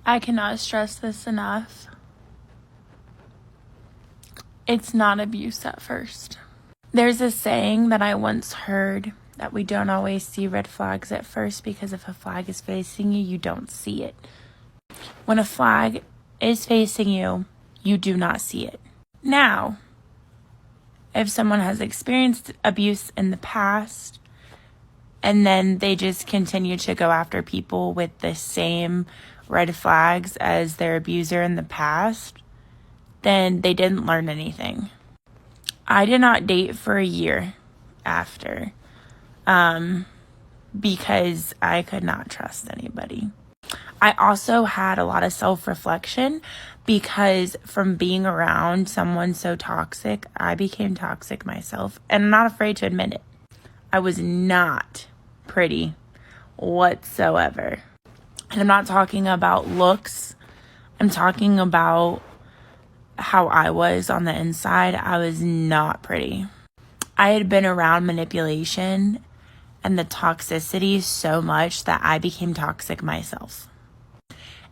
I cannot stress this enough. It's not abuse at first. There's a saying that I once heard that we don't always see red flags at first because if a flag is facing you, you don't see it. When a flag is facing you, you do not see it. Now, if someone has experienced abuse in the past and then they just continue to go after people with the same red flags as their abuser in the past, then they didn't learn anything. I did not date for a year after, because I could not trust anybody. I also had a lot of self-reflection because from being around someone so toxic, I became toxic myself, and I'm not afraid to admit it. I was not pretty whatsoever. And I'm not talking about looks. I'm talking about how I was on the inside. I was not pretty. I had been around manipulation and the toxicity so much that I became toxic myself.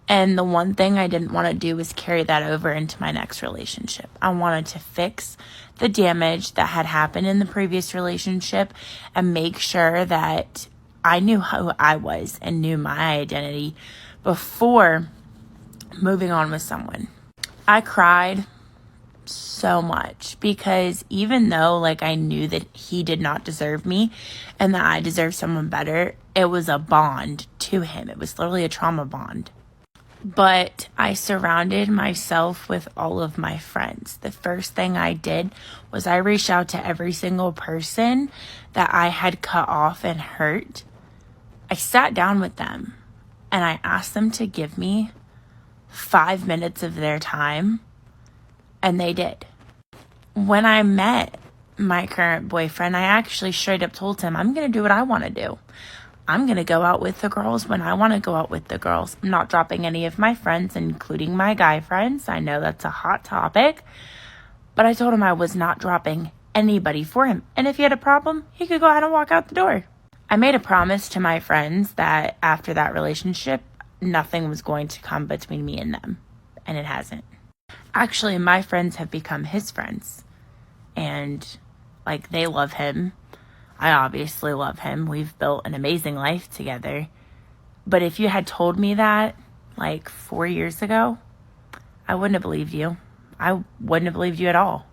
And the one thing I didn't want to do was carry that over into my next relationship. I wanted to fix the damage that had happened in the previous relationship and make sure that I knew who I was and knew my identity before moving on with someone. I cried so much because even though I knew that he did not deserve me and that I deserved someone better, it was a bond to him. It was literally a trauma bond. But I surrounded myself with all of my friends. The first thing I did was I reached out to every single person that I had cut off and hurt. I sat down with them and I asked them to give me 5 minutes of their time, and they did. When I met my current boyfriend, I actually straight up told him, I'm going to do what I want to do. I'm going to go out with the girls when I want to go out with the girls. I'm not dropping any of my friends, including my guy friends. I know that's a hot topic, but I told him I was not dropping anybody for him. And if he had a problem, he could go ahead and walk out the door. I made a promise to my friends that after that relationship, nothing was going to come between me and them. And it hasn't. Actually, my friends have become his friends. And they love him. I obviously love him. We've built an amazing life together. But if you had told me that 4 years ago, I wouldn't have believed you. I wouldn't have believed you at all.